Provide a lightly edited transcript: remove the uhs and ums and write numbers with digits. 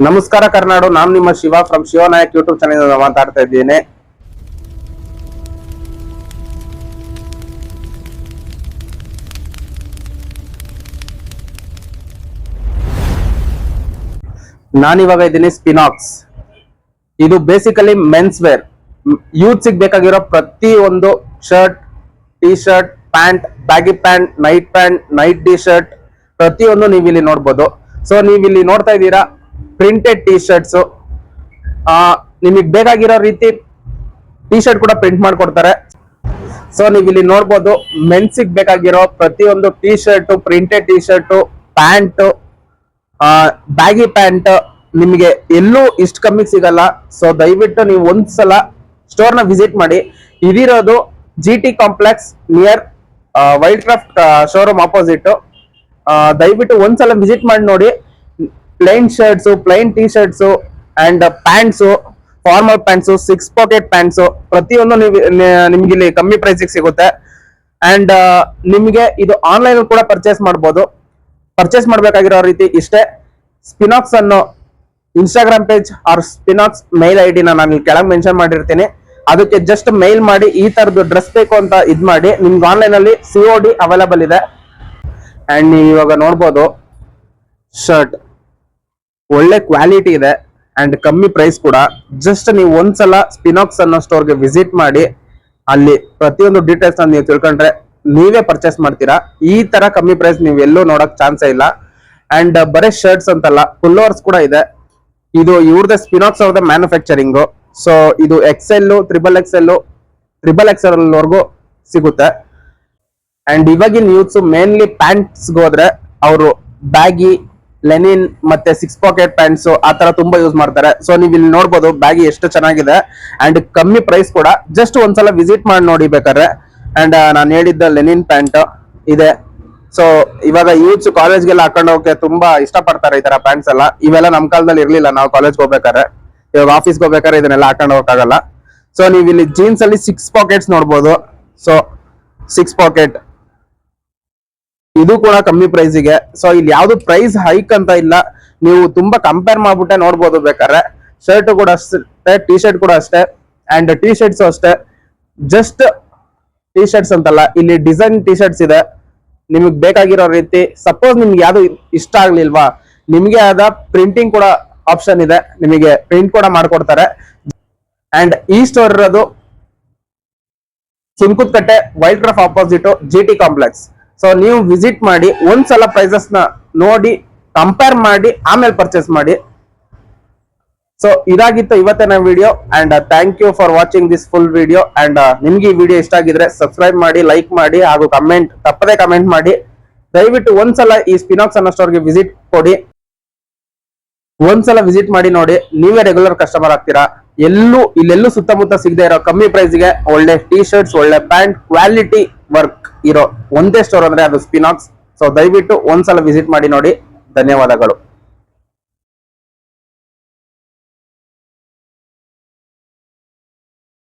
ನಮಸ್ಕಾರ ಕರ್ನಾಡು, ನಾನು ನಿಮ್ಮ Shiva from Shivanayak YouTube channel ಮಾತಾಡ್ತಾ ಇದ್ದೇನೆ. ನಾನಿವಾಗ ಇದ್ದೀನಿ ಸ್ಪಿನಾಕ್ಸ್. ಇದು ಬೇಸಿಕಲಿ ಮೆನ್ಸ್ ವೇರ್. ಯೂತ್ ಬೇಕಾಗಿರೋ ಪ್ರತಿ ಒಂದು shirt, T shirt, pant, baggy pant, night T shirt ಪ್ರತಿಯೊಂದು ನೀವು ಇಲ್ಲಿ ನೋಡ್ಬೋದು. ಸೊ ನೀವು ಇಲ್ಲಿ ನೋಡ್ತಾ ಇದ್ದೀರಾ ಪ್ರಿಂಟೆಡ್ ಟಿ ಶರ್ಟ್ಸ್. ನಿಮಗೆ ಬೇಕಾಗಿರೋ ರೀತಿ ಟಿ ಶರ್ಟ್ ಕೂಡ ಪ್ರಿಂಟ್ ಮಾಡ್ಕೊಡ್ತಾರೆ. ಸೊ ನೀವು ಇಲ್ಲಿ ನೋಡ್ಬೋದು ಮೆನ್ಸಿಗೆ ಬೇಕಾಗಿರೋ ಪ್ರತಿಯೊಂದು T shirt, printed T shirt, pant, baggy pant ನಿಮಗೆ ಎಲ್ಲೂ ಇಷ್ಟು ಕಮ್ಮಿಗೆ ಸಿಗಲ್ಲ. ಸೊ ದಯವಿಟ್ಟು ನೀವು ಒಂದ್ಸಲ ಸ್ಟೋರ್ ನ ವಿಸಿಟ್ ಮಾಡಿ. ಇದಿರೋದು GT complex near Wildcraft showroom opposite. ದಯವಿಟ್ಟು ಒಂದ್ಸಲ ವಿಸಿಟ್ ಮಾಡಿ ನೋಡಿ. Plain shirts, plain T shirts and pants, formal pants, 6 pocket pants ಪ್ರತಿಯೊಂದು ನಿಮ್ಗೆ ಇಲ್ಲಿ ಕಮ್ಮಿ ಪ್ರೈಸಿಗೆ ಸಿಗುತ್ತೆ. ಅಂಡ್ ನಿಮಗೆ ಇದು ಆನ್ಲೈನ್ ಕೂಡ ಪರ್ಚೇಸ್ ಮಾಡಬಹುದು. ಪರ್ಚೇಸ್ ಮಾಡಬೇಕಾಗಿರೋ ರೀತಿ ಇಷ್ಟೇ. ಸ್ಪಿನಾಕ್ಸ್ ಅನ್ನೋ ಇನ್ಸ್ಟಾಗ್ರಾಮ್ ಪೇಜ್ ಆರ್ ಸ್ಪಿನಾಕ್ಸ್ ಮೇಲ್ ID ನಾನು ಇಲ್ಲಿ ಕೆಳಗೆ ಮೆನ್ಷನ್ ಮಾಡಿರ್ತೀನಿ. ಅದಕ್ಕೆ ಜಸ್ಟ್ ಮೇಲ್ ಮಾಡಿ ಈ ತರದ್ದು ಡ್ರೆಸ್ ಬೇಕು ಅಂತ ಇದ್ ಮಾಡಿ ನಿಮ್ಗೆ ಆನ್ಲೈನ್ ಅಲ್ಲಿ COD ಅವೈಲೇಬಲ್ ಇದೆ. ಅಂಡ್ ನೀವು ಇವಾಗ ನೋಡ್ಬೋದು ಶರ್ಟ್ ಒಳ್ಳೆ ಕ್ವಾಲಿಟಿ ಇದೆ ಅಂಡ್ ಕಮ್ಮಿ ಪ್ರೈಸ್ ಕೂಡ. ಜಸ್ಟ್ ನೀವು ಒಂದ್ಸಲ ಸ್ಪಿನಾಕ್ಸ್ ಅನ್ನೋ ಸ್ಟೋರ್ಗೆ ವಿಸಿಟ್ ಮಾಡಿ ಅಲ್ಲಿ ಪ್ರತಿಯೊಂದು ಡೀಟೇಲ್ಸ್ ನೀವು ತಿಳ್ಕೊಂಡ್ರೆ ನೀವೇ ಪರ್ಚೇಸ್ ಮಾಡ್ತೀರಾ. ಈ ತರ ಕಮ್ಮಿ ಪ್ರೈಸ್ ನೀವು ಎಲ್ಲೂ ನೋಡಕ್ ಚಾನ್ಸೇ ಇಲ್ಲ. ಅಂಡ್ ಬರೀ ಶರ್ಟ್ಸ್ ಅಂತಲ್ಲ, ಪುಲ್ಲೋವರ್ಸ್ ಕೂಡ ಇದೆ. ಇದು ಇವ್ರದೇ ಸ್ಪಿನಾಕ್ಸ್ ಅವ್ರದೇ ಮ್ಯಾನುಫ್ಯಾಕ್ಚರಿಂಗ್. ಸೊ ಇದು XL, XXL ವರ್ಗೂ ಸಿಗುತ್ತೆ. ಅಂಡ್ ಇವಾಗಿನ ಯೂತ್ಸ್ ಮೇನ್ಲಿ ಪ್ಯಾಂಟ್ಸ್ ಹೋದ್ರೆ ಅವರು ಬ್ಯಾಗಿ, ಲೆನಿನ್ ಮತ್ತೆ 6 ಪಾಕೆಟ್ ಪ್ಯಾಂಟ್ಸ್ ಆ ತರ ತುಂಬಾ ಯೂಸ್ ಮಾಡ್ತಾರೆ. ಸೊ ನೀವು ಇಲ್ಲಿ ನೋಡ್ಬೋದು ಬ್ಯಾಗಿ ಎಷ್ಟು ಚೆನ್ನಾಗಿದೆ ಅಂಡ್ ಕಮ್ಮಿ ಪ್ರೈಸ್ ಕೂಡ. ಜಸ್ಟ್ ಒಂದ್ಸಲ ವಿಸಿಟ್ ಮಾಡಿ ನೋಡಿ ಬೇಕಾದ್ರೆ. ಅಂಡ್ ನಾನು ಹೇಳಿದ್ದ ಲೆನಿನ್ ಪ್ಯಾಂಟ್ ಇದೆ. ಸೊ ಇವಾಗ ಯೂತ್ಸ್ ಕಾಲೇಜ್ಗೆಲ್ಲ ಹಾಕೊಂಡು ಹೋಗಕ್ಕೆ ತುಂಬಾ ಇಷ್ಟಪಡ್ತಾರೆ ಈ ತರ ಪ್ಯಾಂಟ್ಸ್ ಎಲ್ಲ. ಇವೆಲ್ಲ ನಮ್ ಕಾಲದಲ್ಲಿ ಇರ್ಲಿಲ್ಲ. ನಾವು ಕಾಲೇಜ್ಗೆ ಹೋಗ್ಬೇಕಾರೆ, ಇವಾಗ ಆಫೀಸ್ಗೆ ಹೋಗ್ಬೇಕಾದ್ರೆ ಇದನ್ನೆಲ್ಲ ಹಾಕೊಂಡು ಹೋಗಕ್ಕಾಗಲ್ಲ. ಸೊ ನೀವು ಇಲ್ಲಿ ಜೀನ್ಸ್ ಅಲ್ಲಿ 6 ಪಾಕೆಟ್ಸ್ ನೋಡ್ಬೋದು. ಸೊ 6 ಪಾಕೆಟ್ ಇದು ಕೂಡ ಕಮ್ಮಿ ಪ್ರೈಸಿಗೆ. ಸೊ ಇಲ್ಲಿ ಯಾವ್ದು ಪ್ರೈಸ್ ಹೈಕ್ ಅಂತ ಇಲ್ಲ, ನೀವು ತುಂಬಾ ಕಂಪೇರ್ ಮಾಡ್ಬಿಟ್ಟೆ ನೋಡ್ಬೋದು ಬೇಕಾದ್ರೆ. ಶರ್ಟ್ ಕೂಡ ಅಷ್ಟೇ, ಟಿ ಶರ್ಟ್ ಕೂಡ ಅಷ್ಟೇ. ಅಂಡ್ ಟಿ ಶರ್ಟ್ಸ್ ಅಷ್ಟೇ. ಜಸ್ಟ್ ಟಿ ಶರ್ಟ್ಸ್ ಅಂತಲ್ಲ, ಇಲ್ಲಿ ಡಿಸೈನ್ ಟಿ ಶರ್ಟ್ಸ್ ಇದೆ ನಿಮಗೆ ಬೇಕಾಗಿರೋ ರೀತಿ. ಸಪೋಸ್ ನಿಮ್ಗೆ ಯಾವ್ದು ಇಷ್ಟ ಆಗ್ಲಿಲ್ವಾ, ನಿಮ್ಗೆ ಆದ ಪ್ರಿಂಟಿಂಗ್ ಕೂಡ ಆಪ್ಷನ್ ಇದೆ, ನಿಮಗೆ ಪ್ರಿಂಟ್ ಕೂಡ ಮಾಡ್ಕೊಡ್ತಾರೆ. ಅಂಡ್ ಈ ಸ್ಟೋರ್ ಇರೋದು Sunkadakatte wild craft opposite GT complex. So ನೀವು ವಿಸಿಟ್ ಮಾಡಿ ಒಂದ್ಸಲ ಪ್ರೈಸಸ್ ನ ನೋಡಿ ಕಂಪೇರ್ ಮಾಡಿ ಆಮೇಲೆ ಪರ್ಚೇಸ್ ಮಾಡಿ. ಸೊ ಇದಾಗಿತ್ತು ಇವತ್ತಿನ video. And thank you for watching this full video. And ನಿಮ್ಗೆ ಈ ವಿಡಿಯೋ ಇಷ್ಟ ಆಗಿದ್ರೆ ಸಬ್ಸ್ಕ್ರೈಬ್ ಮಾಡಿ, ಲೈಕ್ ಮಾಡಿ ಹಾಗೂ ತಪ್ಪದೇ ಕಮೆಂಟ್ ಮಾಡಿ. ದಯವಿಟ್ಟು ಒಂದ್ಸಲ ಈ ಸ್ಪಿನಾಕ್ಸ್ ಅನ್ನೋ ಸ್ಟೋರ್ಗೆ ವಿಸಿಟ್ ಕೊಡಿ. ಒಂದ್ಸಲ ವಿಸಿಟ್ ಮಾಡಿ ನೋಡಿ, ನೀವೇ ರೆಗ್ಯುಲರ್ ಕಸ್ಟಮರ್ ಆಗ್ತೀರಾ. ಇಲ್ಲೆಲ್ಲೂ ಸುತ್ತಮುತ್ತ ಸಿಗದೆ ಇರೋ ಕಮ್ಮಿ ಪ್ರೈಸ್ಗೆ ಒಳ್ಳೆ ಟಿ ಶರ್ಟ್ಸ್, ಒಳ್ಳೆ ಪ್ಯಾಂಟ್, ಕ್ವಾಲಿಟಿ ವರ್ಕ್ ಇರೋ ಒಂದೇ ಸ್ಟೋರ್ ಅಂದ್ರೆ ಅದು ಸ್ಪಿನಾಕ್ಸ್. ಸೊ ದಯವಿಟ್ಟು ಒಂದ್ಸಲ ವಿಸಿಟ್ ಮಾಡಿ ನೋಡಿ. ಧನ್ಯವಾದಗಳು.